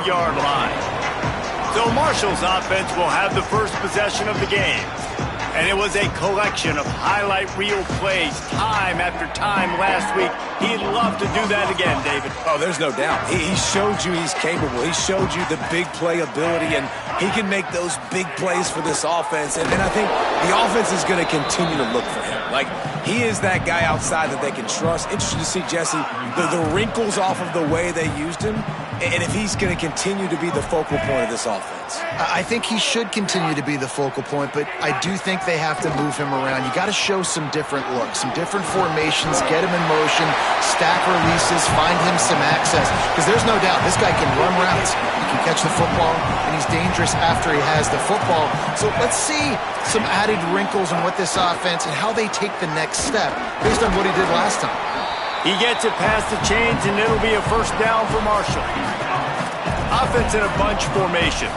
12-yard line. So Marshall's offense will have the first possession of the game. And it was a collection of highlight reel plays time after time last week. He'd love to do that again, David. Oh, there's no doubt. He showed you he's capable. He showed you the big play ability, and he can make those big plays for this offense. And I think the offense is going to continue to look for him. Like, he is that guy outside that they can trust. Interesting to see, Jesse, the wrinkles off of the way they used him, and if he's going to continue to be the focal point of this offense. I think he should continue to be the focal point, but I do think they have to move him around. You got to show some different looks, some different formations, get him in motion, stack releases, find him some access. Because there's no doubt this guy can run routes, he can catch the football, and he's dangerous after he has the football. So let's see some added wrinkles on what this offense and how they take the next step based on what he did last time. He gets it past the chains, and it'll be a first down for Marshall. Offense in a bunch formation.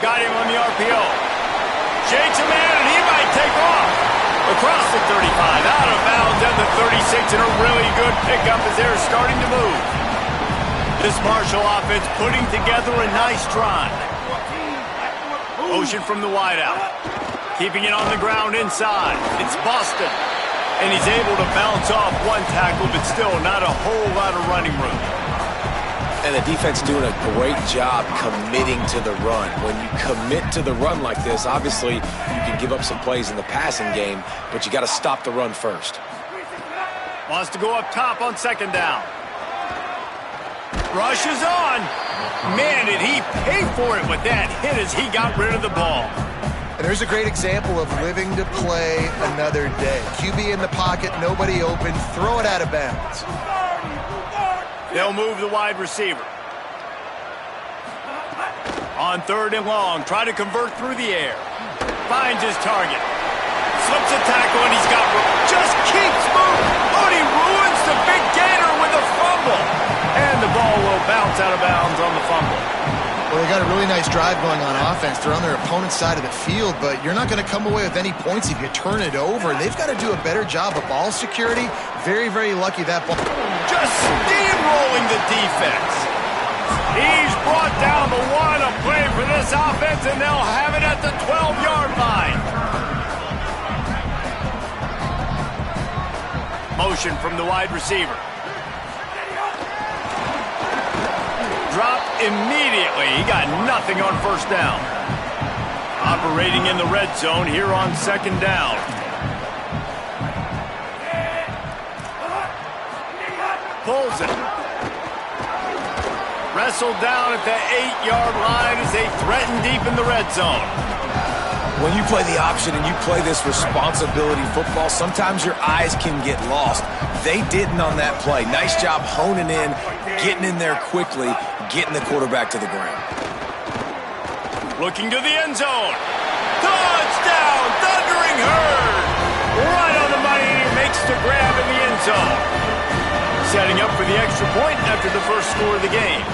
Got him on the RPO. Shakes him in, and he might take off. Across the 35, out of bounds at the 36, and a really good pickup as they're starting to move. This Marshall offense putting together a nice drive. Motion from the wideout. Keeping it on the ground inside. It's Boston. And he's able to bounce off one tackle, but still not a whole lot of running room. And the defense doing a great job committing to the run. When you commit to the run like this, obviously you can give up some plays in the passing game, but you got to stop the run first. Wants to go up top on second down. Rush is on. Man, did he pay for it with that hit as he got rid of the ball. And there's a great example of living to play another day. QB in the pocket, nobody open, throw it out of bounds. They'll move the wide receiver. On third and long, try to convert through the air. Finds his target. Slips a tackle, and he's got room. Just keeps moving. Oh, and he ruins the big gainer with a fumble. And the ball will bounce out of bounds on the fumble. Well, they got a really nice drive going on offense. They're on their opponent's side of the field, but you're not going to come away with any points if you turn it over. They've got to do a better job of ball security. Very, very lucky that ball. Just steamrolling the defense. He's brought down the one, a play for this offense, and they'll have it at the 12-yard line. Motion from the wide receiver. Drop immediately. He got nothing on first down. Operating in the red zone here on second down. Pulls it. Wrestled down at the 8-yard line as they threaten deep in the red zone. When you play the option and you play this responsibility football, sometimes your eyes can get lost. They didn't on that play. Nice job honing in, getting in there quickly, getting the quarterback to the ground. Looking to the end zone. Touchdown, Thundering Herd. Right on the money, and he makes the grab in the end zone. Setting up for the extra point after the first score of the game.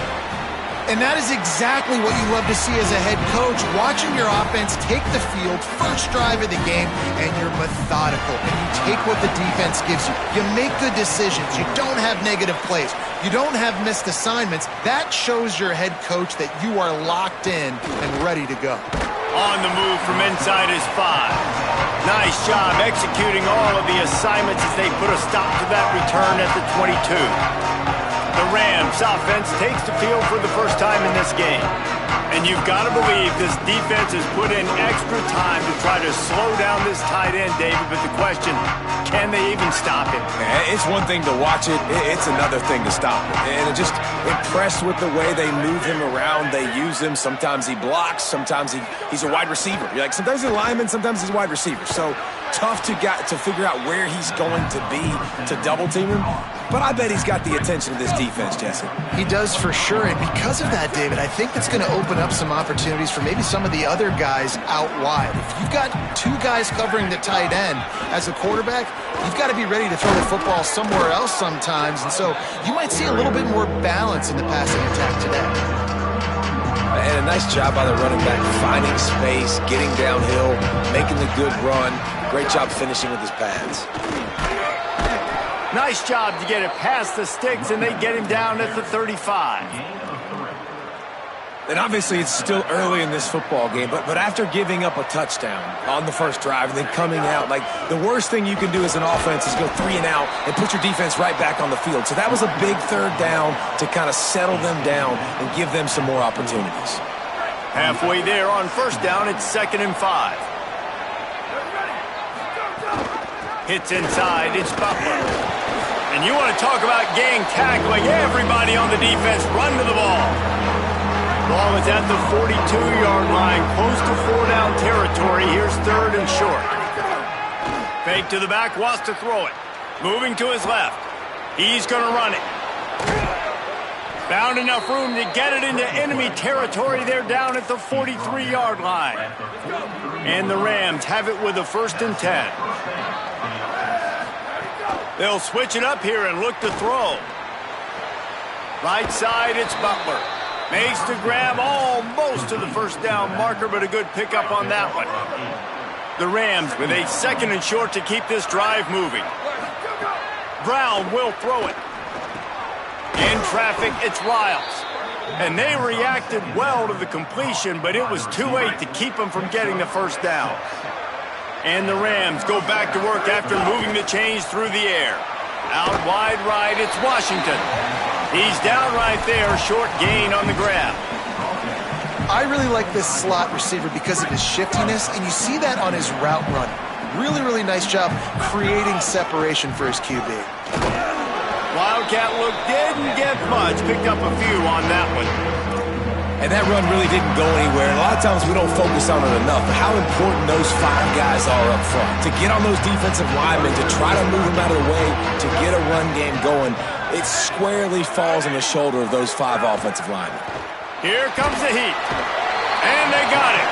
And that is exactly what you love to see as a head coach, watching your offense take the field, first drive of the game, and you're methodical, and you take what the defense gives you. You make good decisions. You don't have negative plays. You don't have missed assignments. That shows your head coach that you are locked in and ready to go. On the move from inside his 5. Nice job executing all of the assignments as they put a stop to that return at the 22. The Rams offense takes the field for the first time in this game. And you've got to believe this defense has put in extra time to try to slow down this tight end, David. But the question, can they even stop him? It's one thing to watch it. It's another thing to stop it. And I'm just impressed with the way they move him around. They use him. Sometimes he blocks. Sometimes he's a wide receiver. You're like, sometimes he's a lineman. Sometimes he's a wide receiver. So tough to figure out where he's going to be to double team him. But I bet he's got the attention of this defense, Jesse. He does for sure, and because of that, David, I think that's going to open up some opportunities for maybe some of the other guys out wide. If you've got two guys covering the tight end as a quarterback, you've got to be ready to throw the football somewhere else sometimes, and so you might see a little bit more balance in the passing attack today. And a nice job by the running back, finding space, getting downhill, making the good run. Great job finishing with his pads. Nice job to get it past the sticks, and they get him down at the 35. And obviously it's still early in this football game, but after giving up a touchdown on the first drive and then coming out, like, the worst thing you can do as an offense is go 3 and out and put your defense right back on the field. So that was a big third down to kind of settle them down and give them some more opportunities. Halfway there on first down, it's 2nd and 5. Hits inside, it's Butler. And you want to talk about gang tackling, everybody on the defense run to the ball. Ball is at the 42-yard line, close to 4-down territory. Here's 3rd and short. Fake to the back, wants to throw it. Moving to his left. He's going to run it. Found enough room to get it into enemy territory. They're down at the 43-yard line. And the Rams have it with a 1st and 10. They'll switch it up here and look to throw. Right side, it's Butler. Makes the grab almost to the 1st down marker, but a good pickup on that one. The Rams with a 2nd and short to keep this drive moving. Brown will throw it. In traffic, it's Riles. And they reacted well to the completion, but it was too late to keep them from getting the 1st down. And the Rams go back to work after moving the chains through the air. Out wide right, it's Washington. He's down right there, short gain on the grab. I really like this slot receiver because of his shiftiness, and you see that on his route running. Really, really nice job creating separation for his QB. Wildcat look didn't get much. Picked up a few on that one. And that run really didn't go anywhere. A lot of times we don't focus on it enough, but how important those 5 guys are up front. To get on those defensive linemen, to try to move them out of the way, to get a run game going, it squarely falls on the shoulder of those 5 offensive linemen. Here comes the heat. And they got it.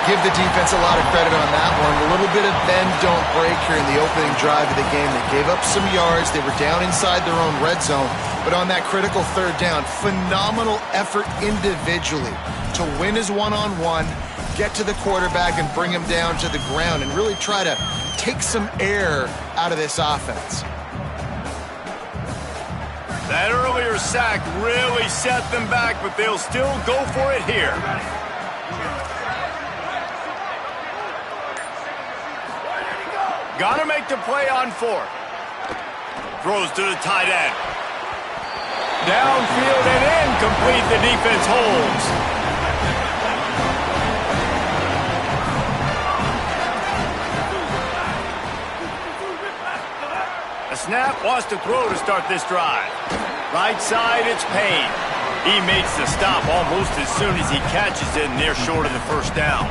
Give the defense a lot of credit on that one. A little bit of bend, don't break here in the opening drive of the game. They gave up some yards. They were down inside their own red zone. But on that critical 3rd down, phenomenal effort individually to win his one-on-one, get to the quarterback and bring him down to the ground and really try to take some air out of this offense. That earlier sack really set them back, but they'll still go for it here. Gotta make the play on 4th. Throws to the tight end. Downfield and incomplete. The defense holds. A snap, wants to throw to start this drive. Right side, it's Payne. He makes the stop almost as soon as he catches it, and they're short of the 1st down.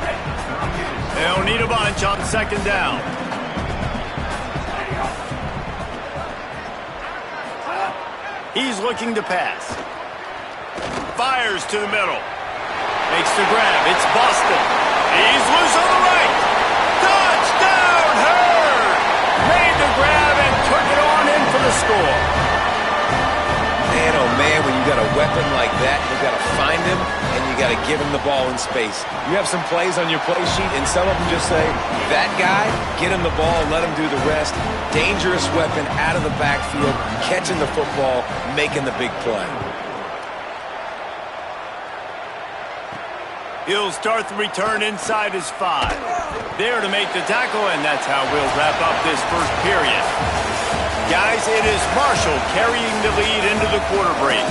They'll need a bunch on 2nd down. He's looking to pass. Fires to the middle. Makes the grab. It's Boston. He's loose on the right. Touchdown, Hurd! Made the grab and took it on in for the score. Man, oh man, when you got a weapon like that, you got to find him and you got to give him the ball in space. You have some plays on your play sheet, and some of them just say, that guy, get him the ball, let him do the rest. Dangerous weapon out of the backfield, catching the football, making the big play. He'll start the return inside his 5. There to make the tackle, and that's how we'll wrap up this 1st period. Guys, it is Marshall carrying the lead into the quarter break.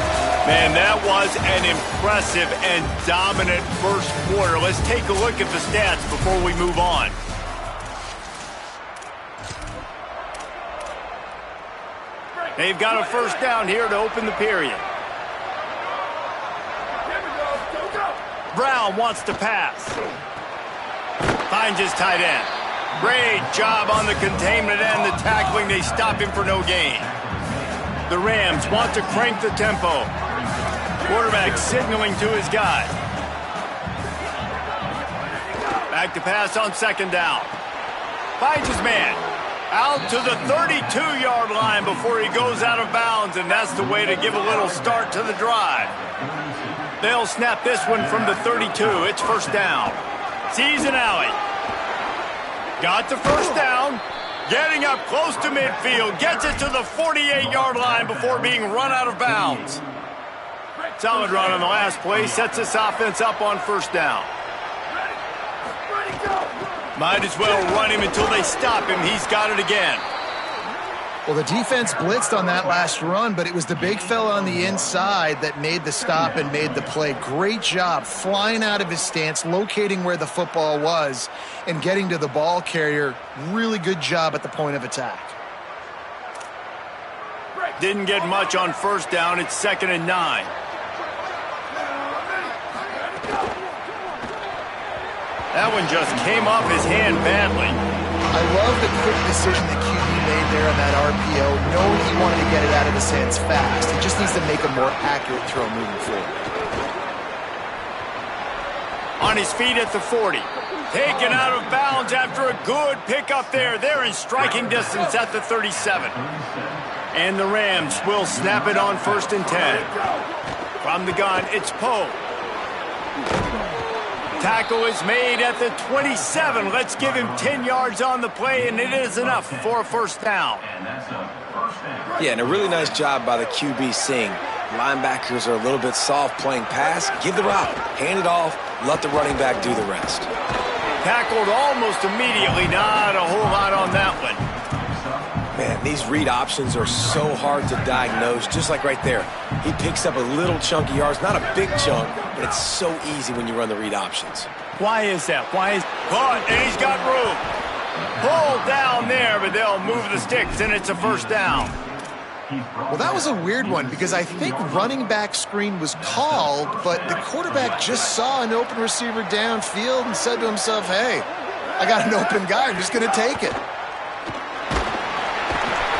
Man, that was an impressive and dominant 1st quarter. Let's take a look at the stats before we move on. They've got a 1st down here to open the period. Brown wants to pass. Finds his tight end. Great job on the containment and the tackling. They stop him for no gain. The Rams want to crank the tempo. Quarterback signaling to his guy. Back to pass on 2nd down. Finds his man. Out to the 32-yard line before he goes out of bounds, and that's the way to give a little start to the drive. They'll snap this one from the 32. It's 1st down. Sees an alley. Got the 1st down. Getting up close to midfield, gets it to the 48-yard line before being run out of bounds. Solid run on the last play, sets this offense up on first down. Might as well run him until they stop him. He's got it again. Well, the defense blitzed on that last run, but it was the big fella on the inside that made the stop and made the play. Great job flying out of his stance, locating where the football was, and getting to the ball carrier. Really good job at the point of attack. Didn't get much on first down. It's 2nd and 9. That one just came off his hand badly. I love the quick decision that QB made there on that RPO, knowing he wanted to get it out of his hands fast. He just needs to make a more accurate throw moving forward. On his feet at the 40. Taken out of bounds after a good pickup there. They're in striking distance at the 37. And the Rams will snap it on 1st and 10. From the gun, it's Poe. Tackle is made at the 27. Let's give him 10 yards on the play, and it is enough for a first down. Yeah, and a really nice job by the QB seeing linebackers are a little bit soft playing pass. Give the route, hand it off, let the running back do the rest. Tackled almost immediately. Not a whole lot on that one. Man, these read options are so hard to diagnose, just like right there. He picks up a little chunk of yards, not a big chunk, but it's so easy when you run the read options. Why is that? Caught, and he's got room. Pulled down there, but they'll move the sticks, and it's a first down. Well, that was a weird one because I think running back screen was called, but the quarterback just saw an open receiver downfield and said to himself, hey, I got an open guy. I'm just going to take it.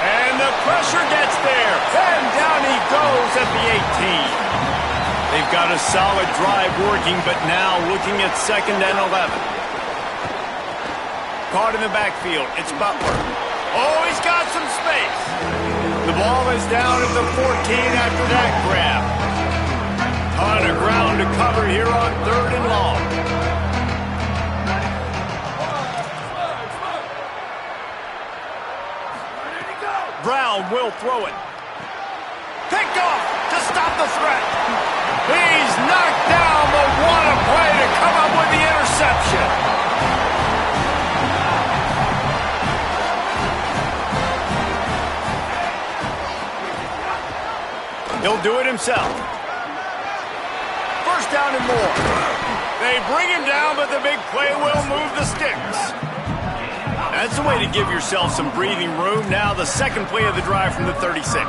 And the pressure gets there. And down he goes at the 18. They've got a solid drive working, but now looking at 2nd and 11. Caught in the backfield. It's Butler. Oh, he's got some space. The ball is down at the 14 after that grab. Ton of ground to cover here on 3rd and long. Brown will throw it. Picked off to stop the threat. He's knocked down, but what a play to come up with the interception. He'll do it himself. First down and more. They bring him down, but the big play will move the sticks. That's the way to give yourself some breathing room. Now the second play of the drive from the 36.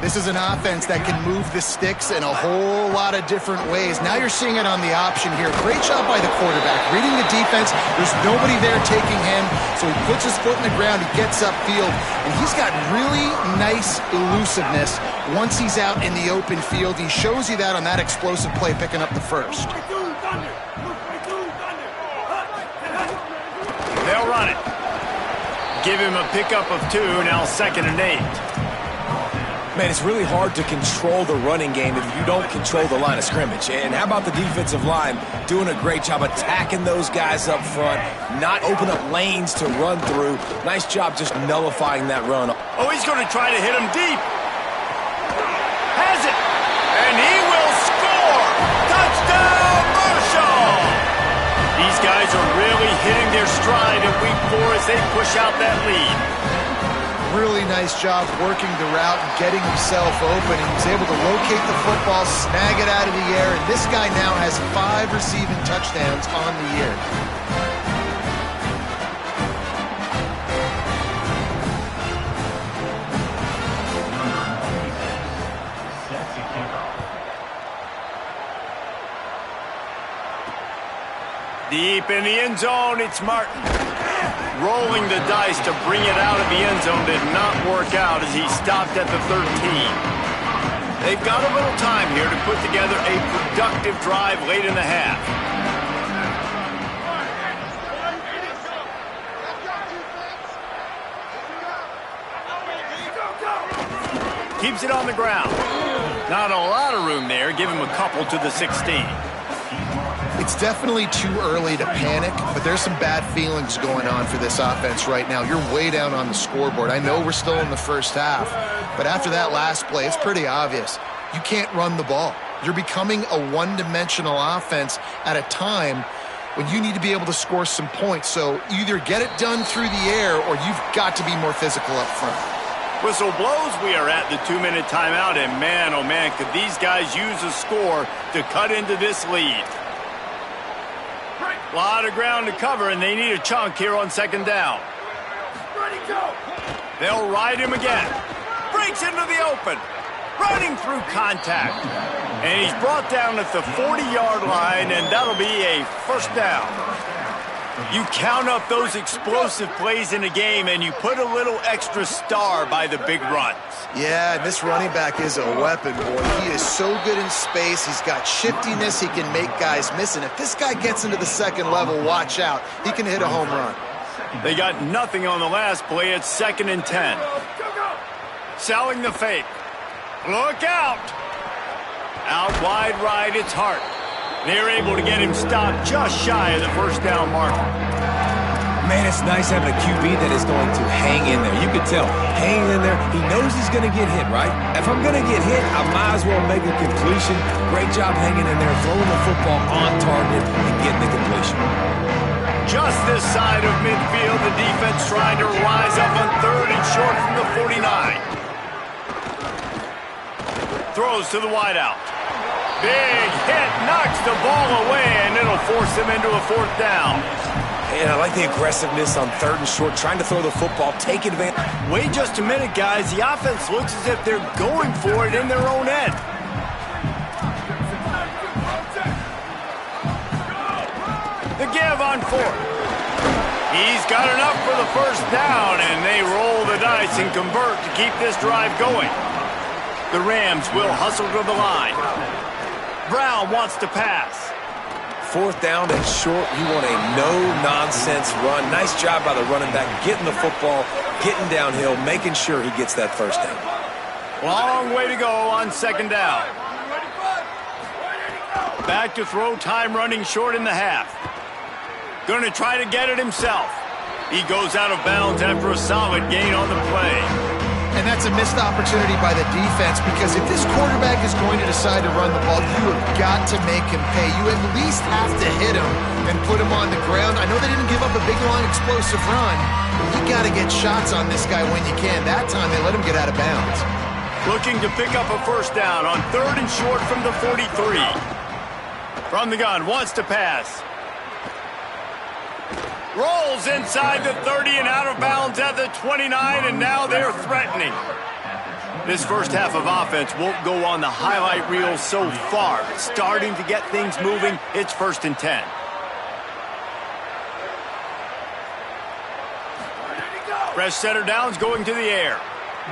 This is an offense that can move the sticks in a whole lot of different ways. Now you're seeing it on the option here. Great job by the quarterback. Reading the defense, there's nobody there taking him, so he puts his foot in the ground, he gets upfield, and he's got really nice elusiveness once he's out in the open field. He shows you that on that explosive play, picking up the first. They'll run it. Give him a pickup of 2, now 2nd and 8. Man, it's really hard to control the running game if you don't control the line of scrimmage. And how about the defensive line doing a great job attacking those guys up front, not open up lanes to run through. Nice job just nullifying that run. Oh, he's going to try to hit him deep. Has it. And he will score. Touchdown, Marshall. These guys are really hitting their stride in week 4 as they push out that lead. Really nice job working the route and getting himself open. He was able to locate the football, snag it out of the air, and this guy now has 5 receiving touchdowns on the year. Deep in the end zone, it's Martin. Rolling the dice to bring it out of the end zone did not work out as he stopped at the 13. They've got a little time here to put together a productive drive late in the half. Keeps it on the ground. Not a lot of room there. Give him a couple to the 16. It's definitely too early to panic, but there's some bad feelings going on for this offense right now. You're way down on the scoreboard. I know we're still in the first half, but after that last play, it's pretty obvious. You can't run the ball. You're becoming a one-dimensional offense at a time when you need to be able to score some points. So either get it done through the air or you've got to be more physical up front. Whistle blows, we are at the 2-minute timeout, and man, oh man, could these guys use a score to cut into this lead. A lot of ground to cover, and they need a chunk here on second down. They'll ride him again. Breaks into the open. Running through contact. And he's brought down at the 40-yard line, and that'll be a first down. You count up those explosive plays in a game, and you put a little extra star by the big runs. Yeah, and this running back is a weapon, boy. He is so good in space. He's got shiftiness. He can make guys miss. And if this guy gets into the second level, watch out. He can hit a home run. They got nothing on the last play. It's 2nd and 10. Selling the fake. Look out. Out wide right, it's Hart. They're able to get him stopped just shy of the first down marker. Man, it's nice having a QB that is going to hang in there. You can tell, hanging in there, he knows he's going to get hit, right? If I'm going to get hit, I might as well make a completion. Great job hanging in there, throwing the football on target and getting the completion. Just this side of midfield, the defense trying to rise up on 3rd and short from the 49. Throws to the wideout. Big hit, knocks the ball away, and it'll force him into a 4th down. And I like the aggressiveness on 3rd and short, trying to throw the football, take advantage. Wait just a minute, guys. The offense looks as if they're going for it in their own end. The give on 4th. He's got enough for the first down, and they roll the dice and convert to keep this drive going. The Rams will hustle to the line. Brown wants to pass. 4th down and short, you want a no-nonsense run. Nice job by the running back, getting the football, getting downhill, making sure he gets that first down. Long way to go on 2nd down. Back to throw, time running short in the half. Going to try to get it himself. He goes out of bounds after a solid gain on the play. And that's a missed opportunity by the defense, because if this quarterback is going to decide to run the ball, you have got to make him pay. You at least have to hit him and put him on the ground. I know they didn't give up a big, long, explosive run, but you got to get shots on this guy when you can. That time they let him get out of bounds. Looking to pick up a first down on 3rd and short from the 43. From the gun, wants to pass. Rolls inside the 30 and out of bounds at the 29, and now they're threatening. This first half of offense won't go on the highlight reel so far, but starting to get things moving. It's 1st and 10. Fresh setter downs going to the air.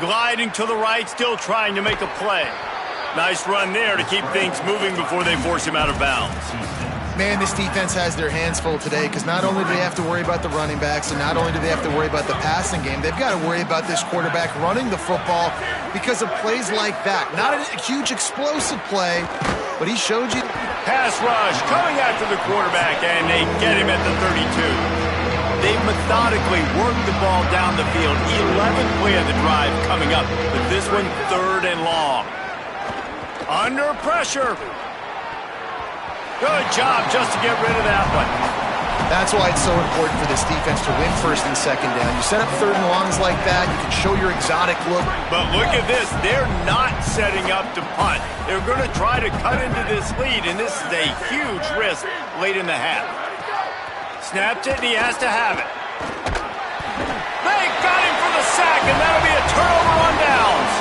Gliding to the right, still trying to make a play. Nice run there to keep things moving before they force him out of bounds. Man, this defense has their hands full today, because not only do they have to worry about the running backs, and not only do they have to worry about the passing game, they've got to worry about this quarterback running the football because of plays like that. Not a huge explosive play, but he showed you. Pass rush coming after the quarterback, and they get him at the 32. They methodically work the ball down the field. 11th play of the drive coming up, but this one 3rd and long. Under pressure. Good job just to get rid of that one. That's why it's so important for this defense to win 1st and 2nd down. You set up 3rd and longs like that, you can show your exotic look. But look at this. They're not setting up to punt. They're going to try to cut into this lead, and this is a huge risk late in the half. Snapped it, and he has to have it. They got him for the sack, and that'll be a turnover on downs.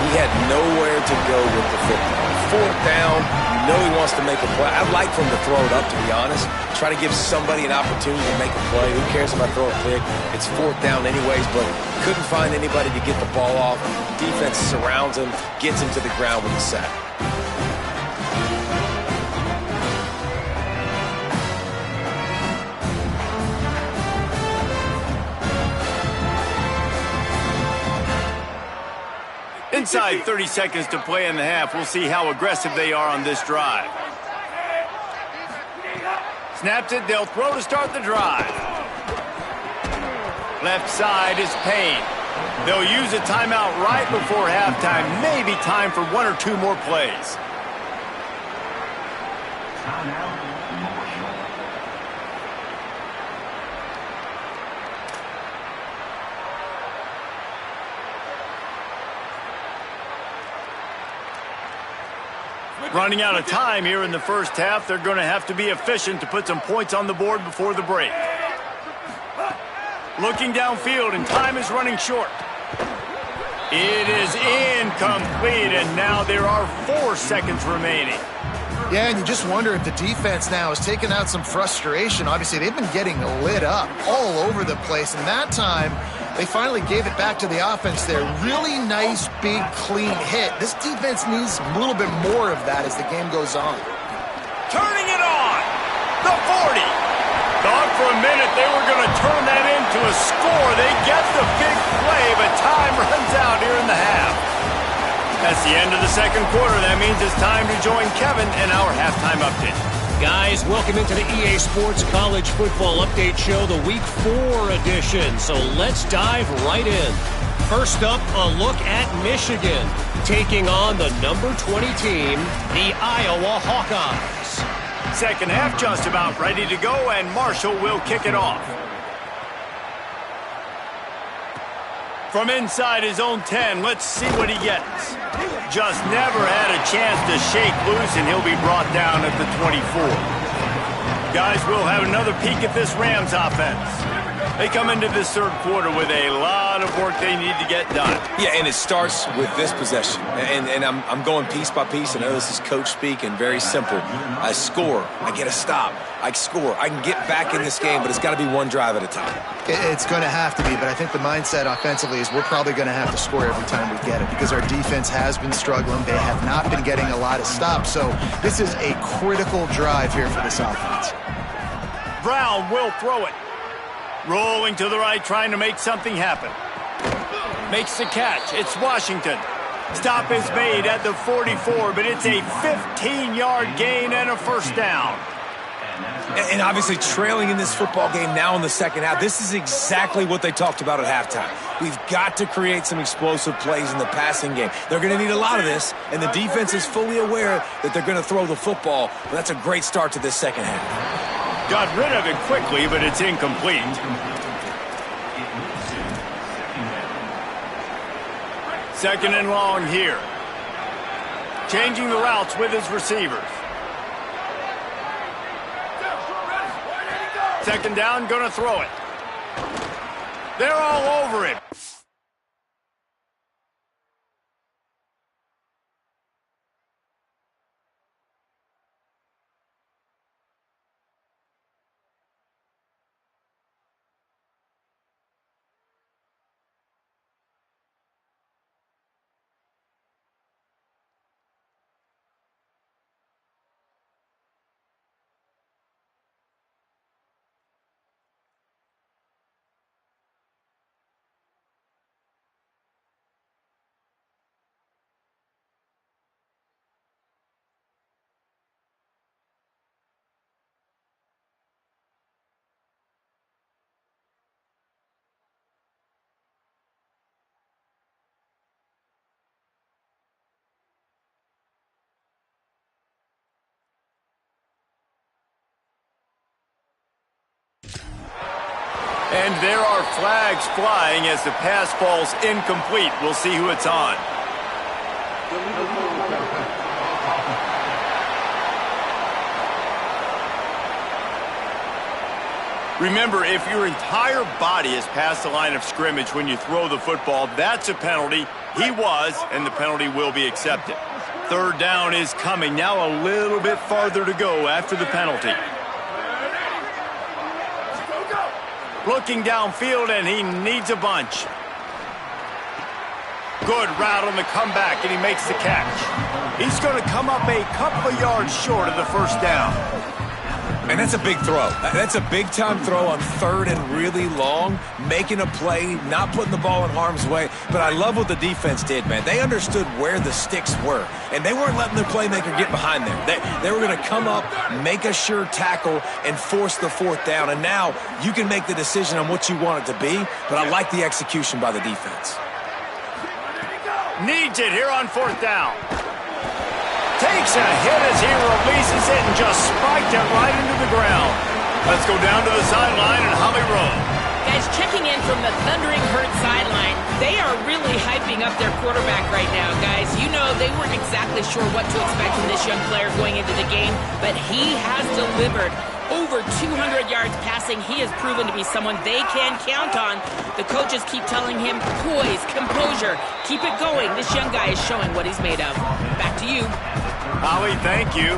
He had nowhere to go with the football. 4th down, you know he wants to make a play. I'd like for him to throw it up, to be honest. Try to give somebody an opportunity to make a play. Who cares if I throw a pick? It's 4th down anyways, but couldn't find anybody to get the ball off. Defense surrounds him, gets him to the ground with a sack. Inside 30 seconds to play in the half. We'll see how aggressive they are on this drive. Snaps it, they'll throw to start the drive. Left side is Payne. They'll use a timeout right before halftime. Maybe time for one or two more plays. Running out of time here in the first half. They're going to have to be efficient to put some points on the board before the break. Looking downfield, and time is running short. It is incomplete, and now there are 4 seconds remaining. Yeah, and you just wonder if the defense now has taken out some frustration. Obviously, they've been getting lit up all over the place, and that time they finally gave it back to the offense there. Really nice, big, clean hit. This defense needs a little bit more of that as the game goes on. Turning it on! The 40! Thought for a minute they were going to turn that into a score. They get the big play, but time runs out here in the half. That's the end of the second quarter. That means it's time to join Kevin in our halftime update. Guys, welcome into the EA Sports College Football Update Show, the Week 4 edition. So let's dive right in. First up, a look at Michigan, taking on the number 20 team, the Iowa Hawkeyes. Second half just about ready to go, and Marshall will kick it off. From inside his own 10, let's see what he gets. Just never had a chance to shake loose, and he'll be brought down at the 24. Guys, we'll have another peek at this Rams offense. They come into this third quarter with a lot of work they need to get done. Yeah, and it starts with this possession. And I'm going piece by piece. I know this is coach speak and very simple. I score. I get a stop. I score. I can get back in this game, but it's got to be one drive at a time. It's going to have to be, but I think the mindset offensively is we're probably going to have to score every time we get it because our defense has been struggling. They have not been getting a lot of stops, so this is a critical drive here for this offense. Brown will throw it. Rolling to the right, trying to make something happen. Makes the catch. It's Washington. Stop is made at the 44, but it's a 15-yard gain and a first down. And obviously trailing in this football game now in the second half, this is exactly what they talked about at halftime. We've got to create some explosive plays in the passing game. They're going to need a lot of this, and the defense is fully aware that they're going to throw the football. But that's a great start to this second half. Got rid of it quickly, but it's incomplete. Second and long here. Changing the routes with his receivers. Second down, gonna throw it. They're all over it. And there are flags flying as the pass falls incomplete. We'll see who it's on. Remember, if your entire body is past the line of scrimmage when you throw the football, that's a penalty. He was, and the penalty will be accepted. Third down is coming. Now a little bit farther to go after the penalty. Looking downfield, and he needs a bunch. Good route on the comeback, and he makes the catch. He's going to come up a couple of yards short of the first down. And that's a big throw. That's a big-time throw on third and really long, making a play, not putting the ball in harm's way. But I love what the defense did, man. They understood where the sticks were, and they weren't letting their playmaker get behind there. They were going to come up, make a sure tackle, and force the fourth down. And now you can make the decision on what you want it to be, but I like the execution by the defense. Needs it here on fourth down. Takes a hit as he releases it and just spiked it right into the ground. Let's go down to the sideline and Holly Rowe. Guys, checking in from the Thundering Herd sideline, they are really hyping up their quarterback right now, guys. You know, they weren't exactly sure what to expect from this young player going into the game, but he has delivered. Over 200 yards passing. He has proven to be someone they can count on. The coaches keep telling him, poise, composure, keep it going. This young guy is showing what he's made of. Back to you. Holly, thank you.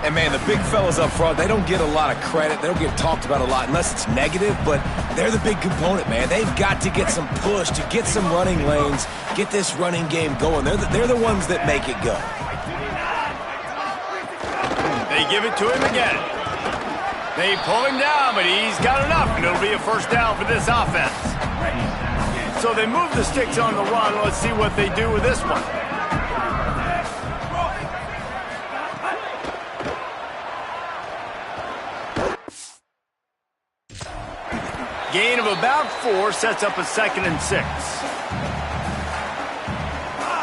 And, man, the big fellas up front, they don't get a lot of credit. They don't get talked about a lot unless it's negative, but they're the big component, man. They've got to get some push, to get some running lanes, get this running game going. They're the ones that make it go. They give it to him again. They pull him down, but he's got enough, and it'll be a first down for this offense. So they move the sticks on the run. Let's see what they do with this one. Gain of about 4 sets up a 2nd and 6.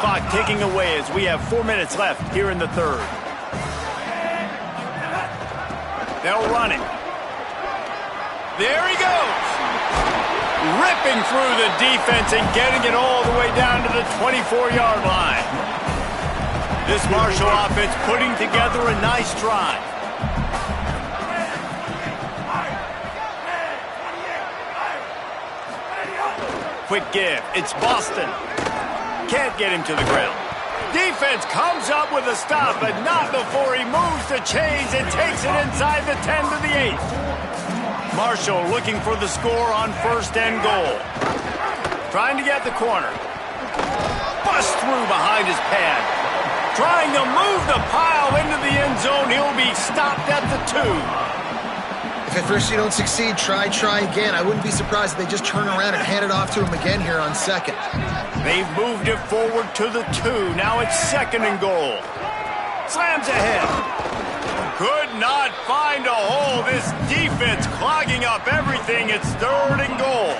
Clock ticking away as we have 4 minutes left here in the third. They'll run it. There he goes. Ripping through the defense and getting it all the way down to the 24-yard line. This Marshall offense putting together a nice drive. Quick give. It's Boston. Can't get him to the ground. Defense comes up with a stop, but not before he moves the chains and takes it inside the 10 to the 8. Marshall looking for the score on 1st and goal. Trying to get the corner. Bust through behind his pad. Trying to move the pile into the end zone. He'll be stopped at the 2. If at first you don't succeed, try again. I wouldn't be surprised if they just turn around and hand it off to him again here on 2nd. They've moved it forward to the 2. Now it's 2nd and goal. Slams ahead. Could not find a hole. This defense clogging up everything. It's 3rd and goal.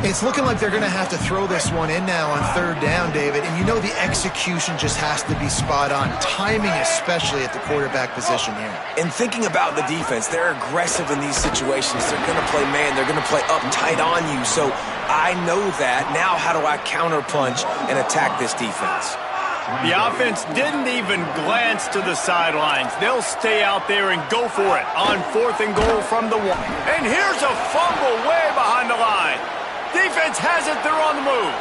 It's looking like they're going to have to throw this one in now on 3rd down, David. And you know the execution just has to be spot on. Timing especially at the quarterback position here. And thinking about the defense, they're aggressive in these situations. They're going to play man. They're going to play up tight on you. So I know that. Now how do I counterpunch and attack this defense? The offense didn't even glance to the sidelines. They'll stay out there and go for it on 4th and goal from the 1. And here's a fumble way behind the line. Defense has it. They're on the move.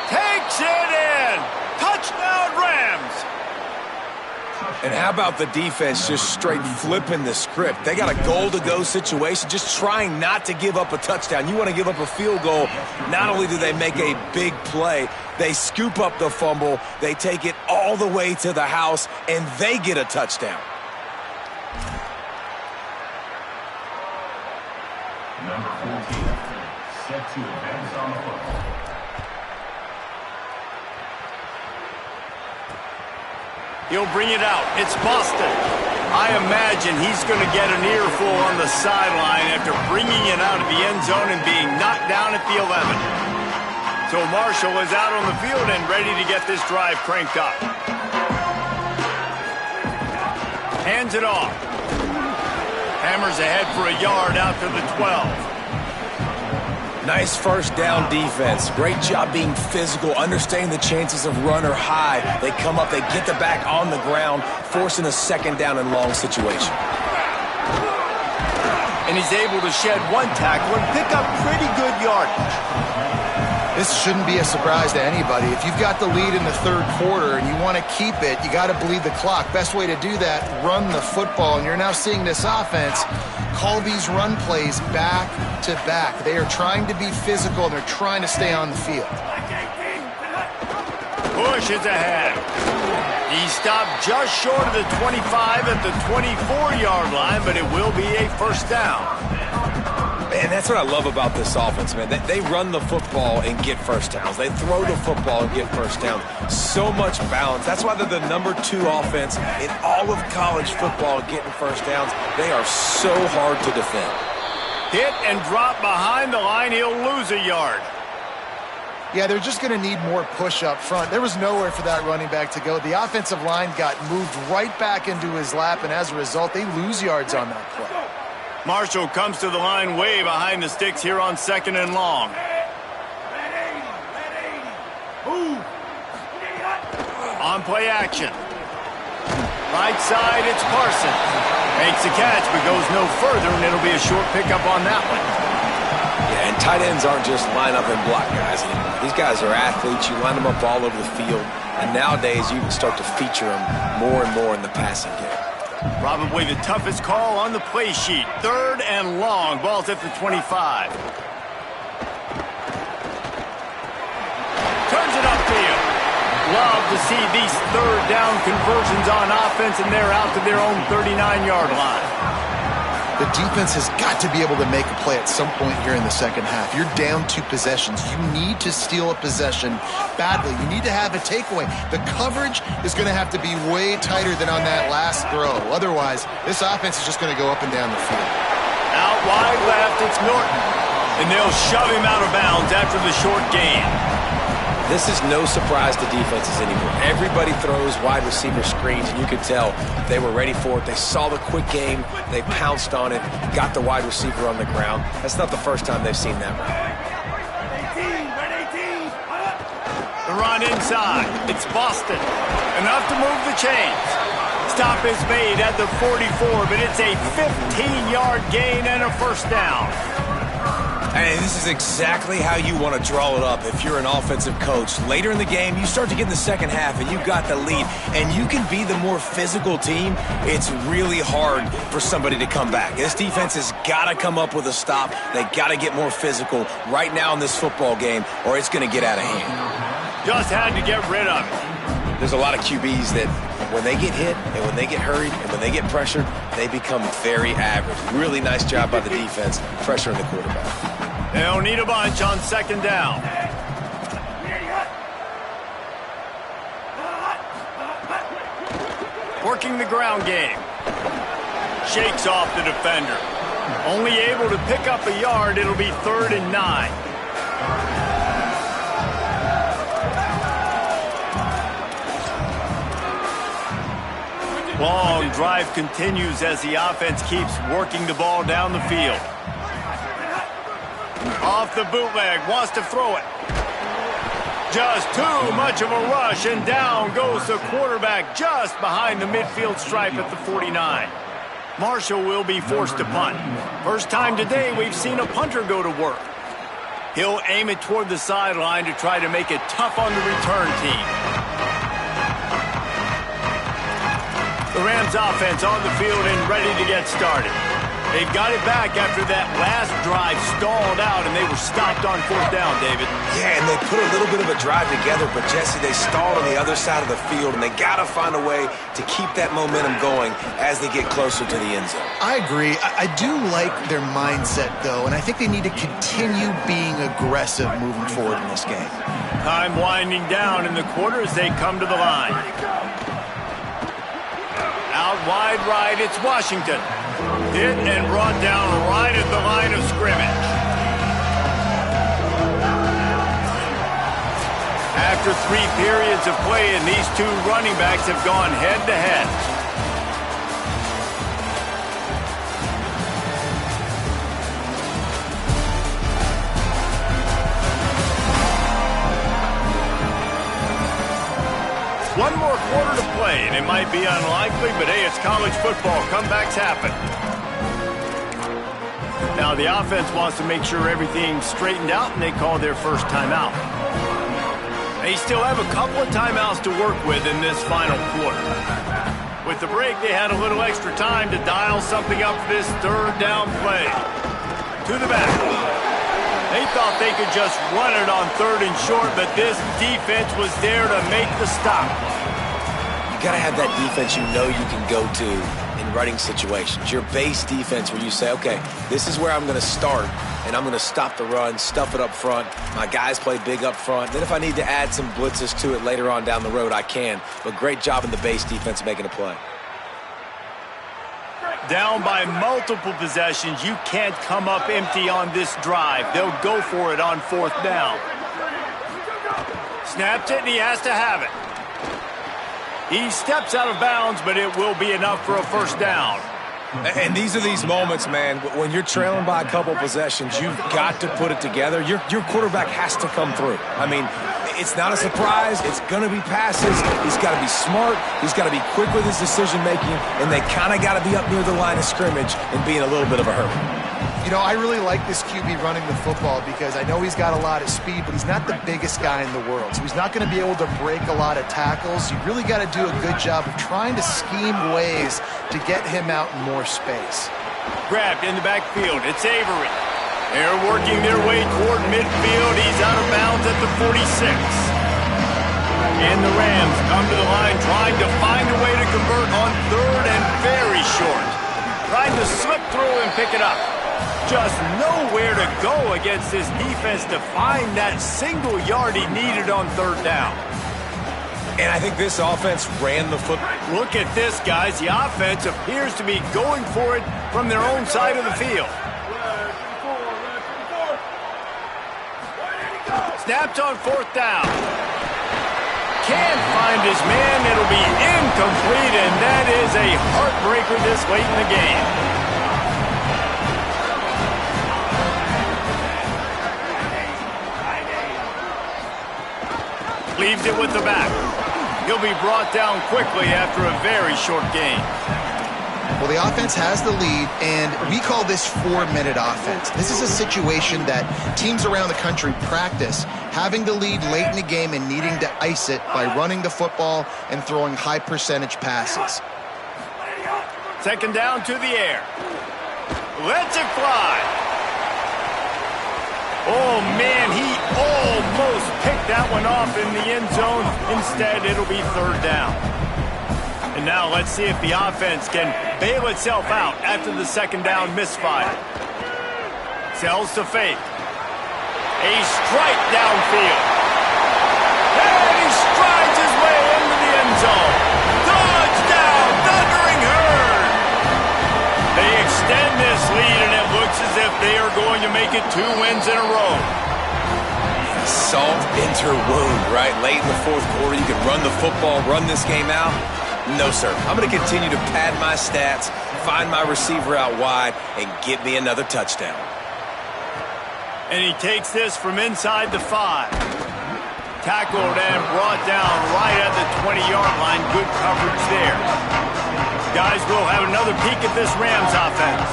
Takes it in. Touchdown, Rams. And how about the defense just straight flipping the script? They got a goal-to-go situation, just trying not to give up a touchdown. You want to give up a field goal, not only do they make a big play, they scoop up the fumble, they take it all the way to the house, and they get a touchdown. Number 14, set to advance on the football. He'll bring it out. It's Boston. I imagine he's going to get an earful on the sideline after bringing it out of the end zone and being knocked down at the 11. So Marshall is out on the field and ready to get this drive cranked up. Hands it off. Hammers ahead for a yard out to the 12. Nice first down defense. Great job being physical, understanding the chances of run or high. They come up, they get the back on the ground, forcing a 2nd down and long situation. And he's able to shed one tackle and pick up pretty good yardage. This shouldn't be a surprise to anybody. If you've got the lead in the third quarter and you want to keep it, you got to bleed the clock. Best way to do that, run the football. And you're now seeing this offense call these run plays back to back. They are trying to be physical, and they're trying to stay on the field. Bush is ahead. He stopped just short of the 25 at the 24-yard line, but it will be a first down. And that's what I love about this offense, man. They run the football and get first downs. They throw the football and get first downs. So much balance. That's why they're the #2 offense in all of college football getting first downs. They are so hard to defend. Hit and drop behind the line. He'll lose a yard. Yeah, they're just going to need more push up front. There was nowhere for that running back to go. The offensive line got moved right back into his lap, and as a result, they lose yards on that play. Marshall comes to the line way behind the sticks here on 2nd and long. On play action. Right side, it's Parsons. Makes the catch, but goes no further, and it'll be a short pickup on that one. Yeah, and tight ends aren't just line up and block guys anymore. These guys are athletes. You line them up all over the field, and nowadays you can start to feature them more and more in the passing game. Probably the toughest call on the play sheet. 3rd and long. Ball's at the 25. Turns it upfield. Love to see these 3rd down conversions on offense, and they're out to their own 39-yard line. The defense has got to be able to make a play at some point here in the second half. You're down 2 possessions. You need to steal a possession badly. You need to have a takeaway. The coverage is going to have to be way tighter than on that last throw. Otherwise, this offense is just going to go up and down the field. Out wide left, it's Norton. And they'll shove him out of bounds after the short gain. This is no surprise to defenses anymore. Everybody throws wide receiver screens, and you could tell they were ready for it. They saw the quick game. They pounced on it, got the wide receiver on the ground. That's not the first time they've seen that run. The run inside. It's Boston. Enough to move the chains. Stop is made at the 44, but it's a 15-yard gain and a first down. And this is exactly how you want to draw it up if you're an offensive coach. Later in the game, you start to get in the second half, and you've got the lead, and you can be the more physical team. It's really hard for somebody to come back. This defense has got to come up with a stop. They got to get more physical right now in this football game, or it's going to get out of hand. Just had to get rid of it. There's a lot of QBs that when they get hit and when they get hurried and when they get pressured, they become very average. Really nice job by the defense pressuring the quarterback. They'll need a bunch on 2nd down. Working the ground game. Shakes off the defender. Only able to pick up a yard. It'll be 3rd and 9. Long drive continues as the offense keeps working the ball down the field. Off the bootleg, wants to throw it. Just too much of a rush, and down goes the quarterback just behind the midfield stripe at the 49. Marshall will be forced to punt. First time today we've seen a punter go to work. He'll aim it toward the sideline to try to make it tough on the return team. The Rams offense on the field and ready to get started. They've got it back after that last drive stalled out, and they were stopped on 4th down, David. Yeah, and they put a little bit of a drive together, but, Jesse, they stalled on the other side of the field, and they got to find a way to keep that momentum going as they get closer to the end zone. I agree. I do like their mindset, though, and I think they need to continue being aggressive moving forward in this game. Time winding down in the quarter as they come to the line. Out wide right, it's Washington. Hit and brought down right at the line of scrimmage. After 3 periods of play, and these 2 running backs have gone head-to-head. One more quarter to play, and it might be unlikely, but hey, it's college football. Comebacks happen. Now the offense wants to make sure everything's straightened out, and they call their first timeout. They still have a couple of timeouts to work with in this final quarter. With the break, they had a little extra time to dial something up for this third down play. To the back. They thought they could just run it on 3rd and short, but this defense was there to make the stop. You got to have that defense you know you can go to in running situations. Your base defense where you say, okay, this is where I'm going to start, and I'm going to stop the run, stuff it up front. My guys play big up front. Then if I need to add some blitzes to it later on down the road, I can. But great job in the base defense making a play. Down by multiple possessions, you can't come up empty on this drive. They'll go for it on 4th down. Snapped it, and he has to have it. He steps out of bounds, but it will be enough for a first down. And these are these moments, man, when you're trailing by a couple possessions, you've got to put it together. Your quarterback has to come through. I mean, it's not a surprise. It's going to be passes. He's got to be smart. He's got to be quick with his decision-making, and they kind of got to be up near the line of scrimmage and be in a little bit of a hurry. You know, I really like this QB running the football because I know he's got a lot of speed, but he's not the biggest guy in the world. So he's not going to be able to break a lot of tackles. You really got to do a good job of trying to scheme ways to get him out in more space. Grabbed in the backfield. It's Avery. They're working their way toward midfield. He's out of bounds at the 46. And the Rams come to the line trying to find a way to convert on 3rd and very short. Trying to slip through and pick it up. Just nowhere to go against this defense to find that single yard he needed on 3rd down. And I think this offense ran the football. Look at this, guys. The offense appears to be going for it from their own side of the field. Snapped on 4th down. Can't find his man. It'll be incomplete, and that is a heartbreaker this late in the game. Leaves it with the back. He'll be brought down quickly after a very short game. Well, the offense has the lead, and we call this 4-minute offense. This is a situation that teams around the country practice, having the lead late in the game and needing to ice it by running the football and throwing high-percentage passes. 2nd down to the air. Lets it fly. Oh, man, he almost picked that one off in the end zone. Instead, it'll be 3rd down. And now let's see if the offense can bail itself out after the 2nd down misfire. Sells to fake. A strike downfield. And he strides his way into the end zone. Touchdown, Thundering Herd. They extend this lead, and it looks as if they are going to make it 2 wins in a row. Salt into wound, right? Late in the 4th quarter, you can run the football, run this game out. No, sir. I'm going to continue to pad my stats, find my receiver out wide, and get me another touchdown. And he takes this from inside the 5. Tackled and brought down right at the 20-yard line. Good coverage there. Guys, we'll have another peek at this Rams offense.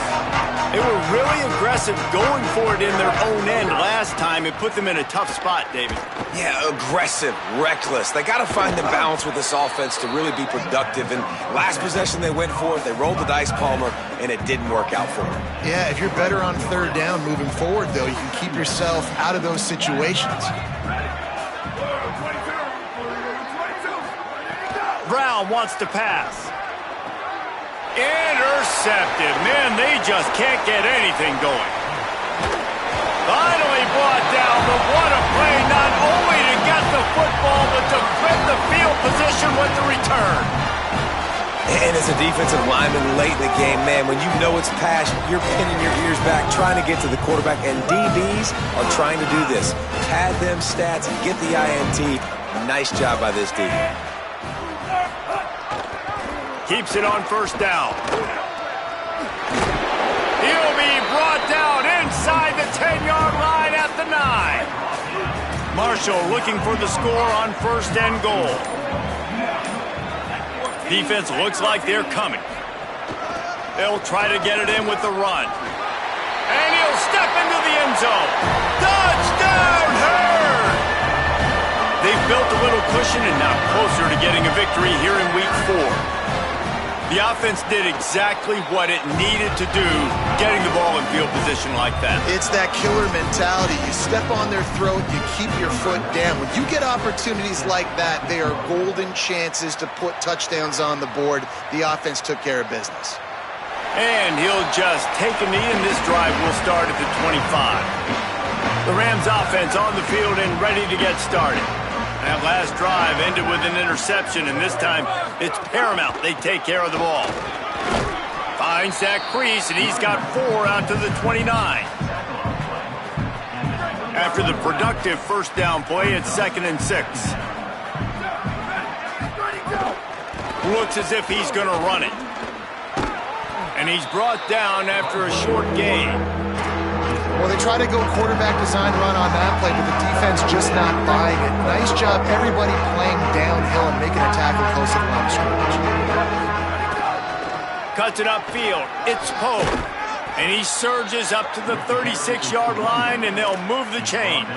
They were really aggressive going for it in their own end last time. It put them in a tough spot, David. Yeah, aggressive, reckless. They got to find the balance with this offense to really be productive. And last possession they went for it. They rolled the dice, Palmer, and it didn't work out for them. Yeah, if you're better on 3rd down moving forward, though, you can keep yourself out of those situations. Brown wants to pass. Intercepted. Man, they just can't get anything going. Finally brought down, but what a play, not only to get the football, but to flip the field position with the return. And as a defensive lineman late in the game, man, when you know it's pass, you're pinning your ears back, trying to get to the quarterback, and DBs are trying to do this. Pad them stats and get the INT. Nice job by this D. Keeps it on 1st down. He'll be brought down inside the 10-yard line at the 9. Marshall looking for the score on 1st and goal. Defense looks like they're coming. They'll try to get it in with the run. And he'll step into the end zone. Touchdown, Hurd! They've built a little cushion and now closer to getting a victory here in Week 4. The offense did exactly what it needed to do, getting the ball in field position like that. It's that killer mentality. You step on their throat, you keep your foot down. When you get opportunities like that, they are golden chances to put touchdowns on the board. The offense took care of business. And he'll just take a knee, and this drive will start at the 25. The Rams offense on the field and ready to get started. That last drive ended with an interception, and this time it's paramount they take care of the ball. Finds that crease, and he's got 4 out to the 29. After the productive first down play, it's 2nd and 6. Looks as if he's going to run it. And he's brought down after a short gain. Well, they try to go quarterback design run on that play, but the defense just not buying it. Nice job, everybody playing downhill and making a tackle close to the line of scrimmage. Cuts it upfield. It's Poe. And he surges up to the 36-yard line, and they'll move the chains.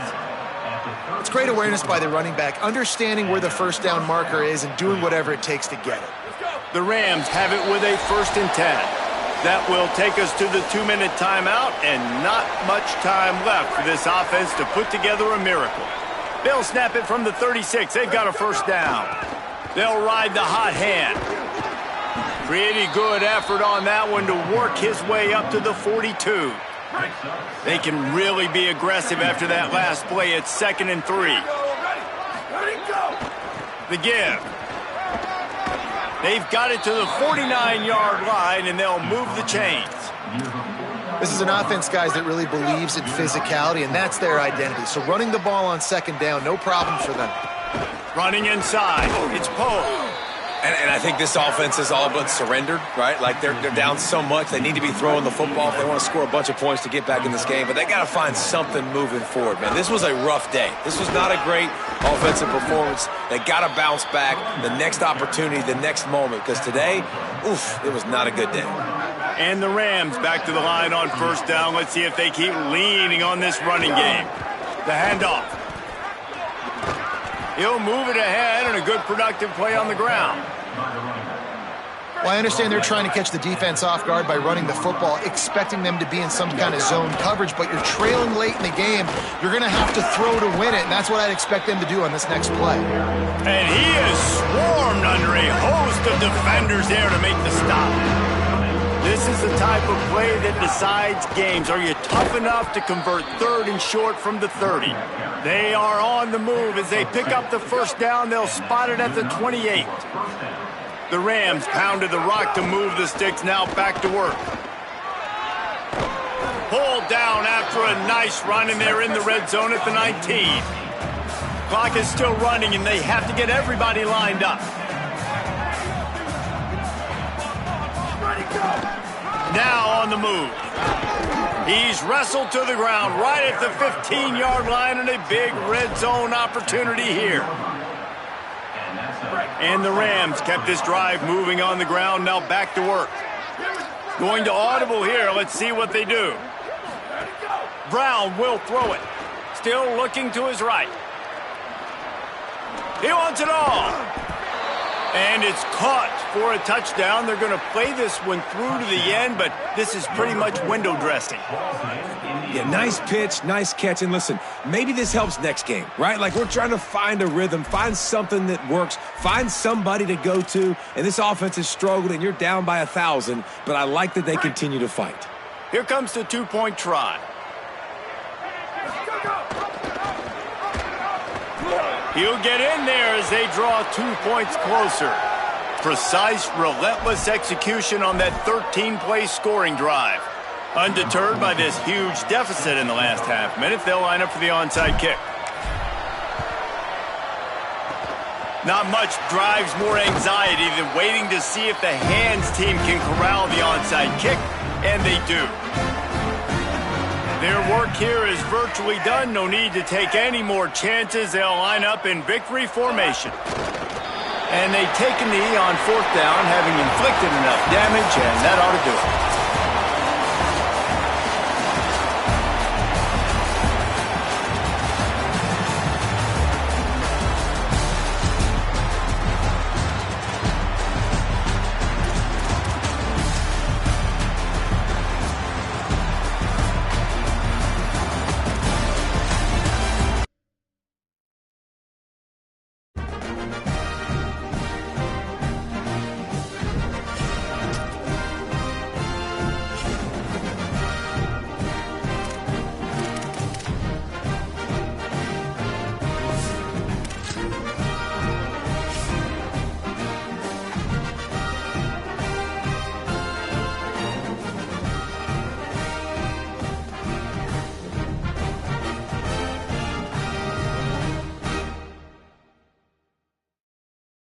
It's great awareness by the running back, understanding where the first down marker is and doing whatever it takes to get it. The Rams have it with a 1st and 10. That will take us to the 2-minute timeout, and not much time left for this offense to put together a miracle. They'll snap it from the 36. They've got a first down. They'll ride the hot hand. Pretty good effort on that one to work his way up to the 42. They can really be aggressive after that last play. It's 2nd and 3. The give. They've got it to the 49-yard line, and they'll move the chains. This is an offense, guys, that really believes in physicality, and that's their identity. So running the ball on 2nd down, no problem for them. Running inside, it's Poe. And I think this offense is all but surrendered, right? Like they're down so much. They need to be throwing the football if they want to score a bunch of points to get back in this game. But they got to find something moving forward, man. This was a rough day. This was not a great offensive performance. They got to bounce back the next opportunity, the next moment. Because today, it was not a good day. And the Rams back to the line on 1st down. Let's see if they keep leaning on this running game. The handoff. He'll move it ahead, and a good productive play on the ground. Well, I understand they're trying to catch the defense off guard by running the football, expecting them to be in some kind of zone coverage, but you're trailing late in the game. You're going to have to throw to win it, and that's what I'd expect them to do on this next play. And he is swarmed under a host of defenders there to make the stop. This is the type of play that decides games. Are you tough enough to convert 3rd and short from the 30? They are on the move. As they pick up the first down, they'll spot it at the 28. The Rams pounded the rock to move the sticks, now back to work. Pulled down after a nice run, and they're in the red zone at the 19. Clock is still running, and they have to get everybody lined up. Now on the move. He's wrestled to the ground right at the 15-yard line, and a big red zone opportunity here. And the Rams kept this drive moving on the ground, now back to work. Going to audible here. Let's see what they do. Brown will throw it. Still looking to his right. He wants it all. And it's caught for a touchdown. They're going to play this one through to the end, but this is pretty much window dressing. Yeah, nice pitch, nice catch. And listen, maybe this helps next game, right? Like we're trying to find a rhythm, find something that works, find somebody to go to. And this offense has struggled, and you're down by 1,000, but I like that they continue to fight. Here comes the 2-point try. He'll get in there as they draw 2 points closer. Precise, relentless execution on that 13-play scoring drive. Undeterred by this huge deficit in the last half minute, they'll line up for the onside kick. Not much drives more anxiety than waiting to see if the hands team can corral the onside kick, and they do. Their work here is virtually done. No need to take any more chances. They'll line up in victory formation. And they take a knee on 4th down, having inflicted enough damage, and that ought to do it.